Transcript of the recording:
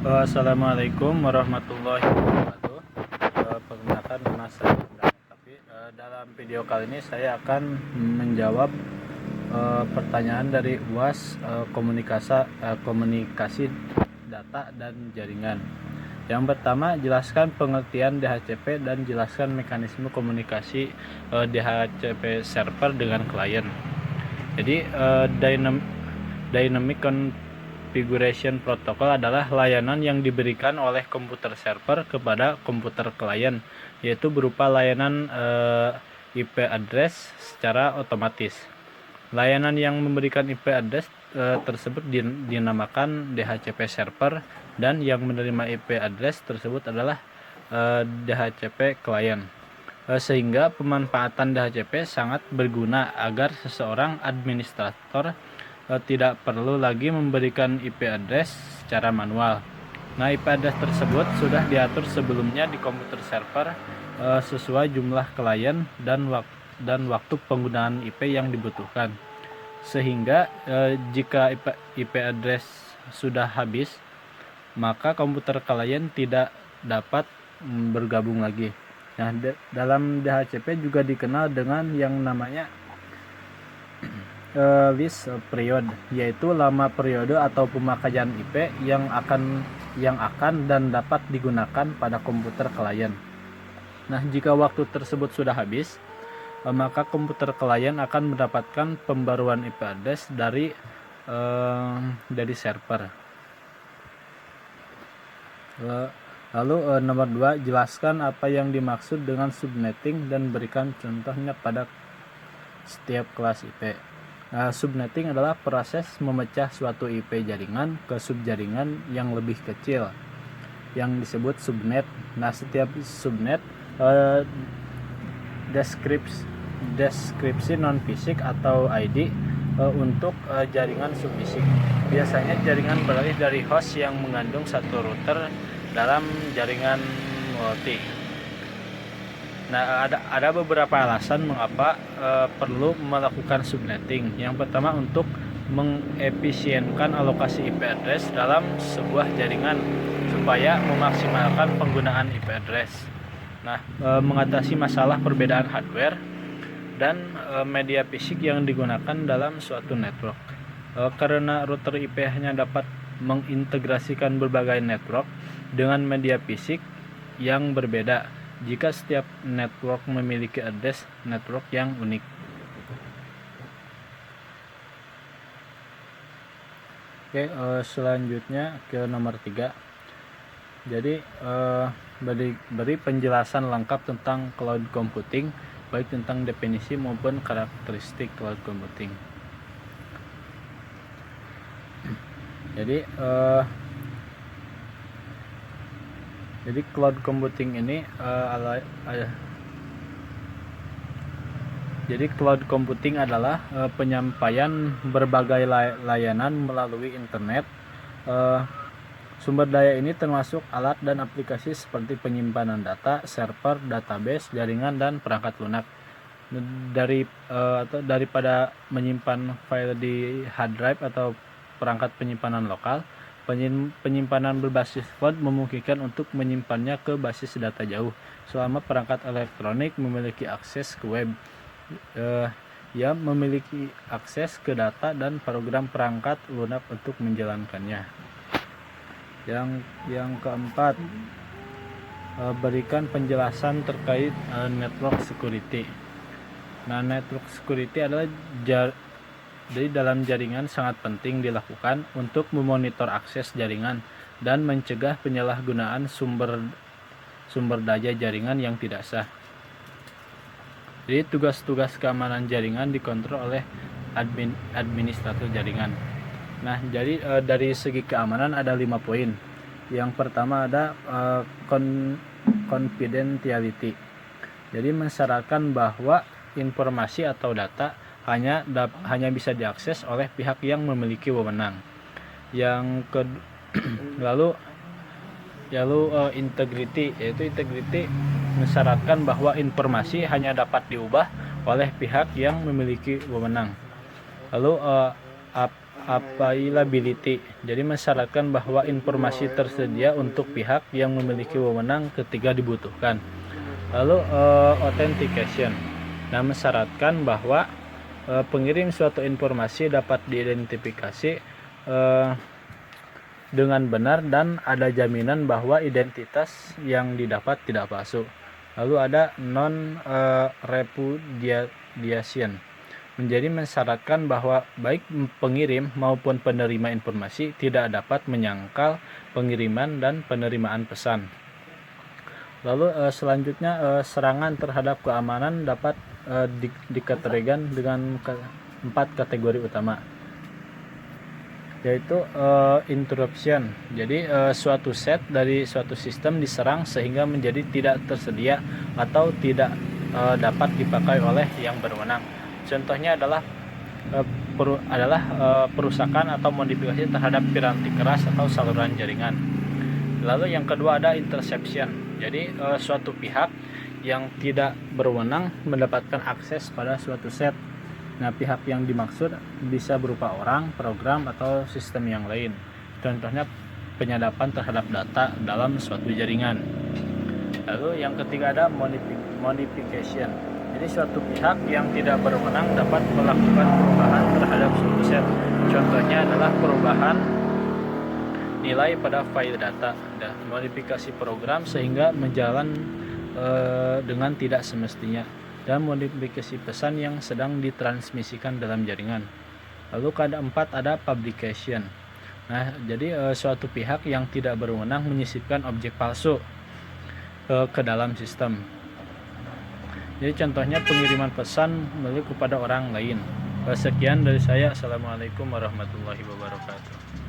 Assalamualaikum warahmatullahi wabarakatuh. Perkenalkan, nama saya Dani. Tapi dalam video kali ini saya akan menjawab pertanyaan dari UAS komunikasi data dan jaringan. Yang pertama, jelaskan pengertian DHCP dan jelaskan mekanisme komunikasi DHCP server dengan klien. Jadi Dynamic Configuration Protocol adalah layanan yang diberikan oleh komputer server kepada komputer klien, yaitu berupa layanan IP address secara otomatis. Layanan yang memberikan IP address tersebut dinamakan DHCP server, dan yang menerima IP address tersebut adalah DHCP klien. Sehingga pemanfaatan DHCP sangat berguna agar seseorang administrator tidak perlu lagi memberikan IP address secara manual. Nah, IP address tersebut sudah diatur sebelumnya di komputer server sesuai jumlah klien dan waktu penggunaan IP yang dibutuhkan. Sehingga jika IP address sudah habis, maka komputer klien tidak dapat bergabung lagi. Nah, dalam DHCP juga dikenal dengan yang namanya list period, yaitu lama periode atau pemakaian IP yang akan dan dapat digunakan pada komputer klien. Nah, jika waktu tersebut sudah habis, maka komputer klien akan mendapatkan pembaruan IP address dari server. Lalu nomor 2, jelaskan apa yang dimaksud dengan subnetting dan berikan contohnya pada setiap kelas IP. Subnetting adalah proses memecah suatu IP jaringan ke subjaringan yang lebih kecil yang disebut subnet. Nah, setiap subnet deskripsi non-fisik atau ID untuk jaringan subfisik. Biasanya jaringan beralih dari host yang mengandung satu router dalam jaringan multi. Nah, ada beberapa alasan mengapa perlu melakukan subnetting. Yang pertama, untuk mengefisienkan alokasi IP address dalam sebuah jaringan supaya memaksimalkan penggunaan IP address. Nah, mengatasi masalah perbedaan hardware dan media fisik yang digunakan dalam suatu network. Karena router IP hanya dapat mengintegrasikan berbagai network dengan media fisik yang berbeda jika setiap network memiliki address network yang unik. Oke, selanjutnya ke nomor 3. Jadi beri penjelasan lengkap tentang cloud computing, baik tentang definisi maupun karakteristik cloud computing. Jadi cloud computing ini cloud computing adalah penyampaian berbagai layanan melalui internet. Sumber daya ini termasuk alat dan aplikasi seperti penyimpanan data, server, database, jaringan, dan perangkat lunak. Daripada menyimpan file di hard drive atau perangkat penyimpanan lokal, penyimpanan berbasis cloud memungkinkan untuk menyimpannya ke basis data jauh selama perangkat elektronik memiliki akses ke web. Ia memiliki akses ke data dan program perangkat lunak untuk menjalankannya. Yang keempat, berikan penjelasan terkait network security. Nah, network security adalah jadi dalam jaringan sangat penting dilakukan untuk memonitor akses jaringan dan mencegah penyalahgunaan sumber daya jaringan yang tidak sah. Jadi tugas-tugas keamanan jaringan dikontrol oleh administrator jaringan. Nah, jadi dari segi keamanan ada 5 poin. Yang pertama ada confidentiality. Jadi mensyaratkan bahwa informasi atau data hanya bisa diakses oleh pihak yang memiliki wewenang. Lalu integrity, yaitu integrity mensyaratkan bahwa informasi hanya dapat diubah oleh pihak yang memiliki wewenang. Lalu availability. Jadi mensyaratkan bahwa informasi tersedia untuk pihak yang memiliki wewenang ketika dibutuhkan. Lalu authentication. Nah, mensyaratkan bahwa pengirim suatu informasi dapat diidentifikasi dengan benar dan ada jaminan bahwa identitas yang didapat tidak palsu. Lalu ada non repudiation. Menjadi mensyaratkan bahwa baik pengirim maupun penerima informasi tidak dapat menyangkal pengiriman dan penerimaan pesan. Lalu selanjutnya serangan terhadap keamanan dapat dikategorikan dengan 4 kategori utama, yaitu interruption. Jadi suatu set dari suatu sistem diserang sehingga menjadi tidak tersedia atau tidak dapat dipakai oleh yang berwenang. Contohnya adalah perusakan atau modifikasi terhadap piranti keras atau saluran jaringan. Lalu yang kedua ada interception. Jadi suatu pihak yang tidak berwenang mendapatkan akses pada suatu set. Nah, pihak yang dimaksud bisa berupa orang, program, atau sistem yang lain. Contohnya penyadapan terhadap data dalam suatu jaringan. Lalu yang ketiga ada modification. Jadi suatu pihak yang tidak berwenang dapat melakukan perubahan terhadap suatu set. Contohnya adalah perubahan nilai pada file data dan modifikasi program sehingga menjalan dengan tidak semestinya, dan modifikasi pesan yang sedang ditransmisikan dalam jaringan. Lalu keempat ada publication. Nah, jadi suatu pihak yang tidak berwenang menyisipkan objek palsu ke dalam sistem. Jadi contohnya pengiriman pesan melalui kepada orang lain. Sekian dari saya. Assalamualaikum warahmatullahi wabarakatuh.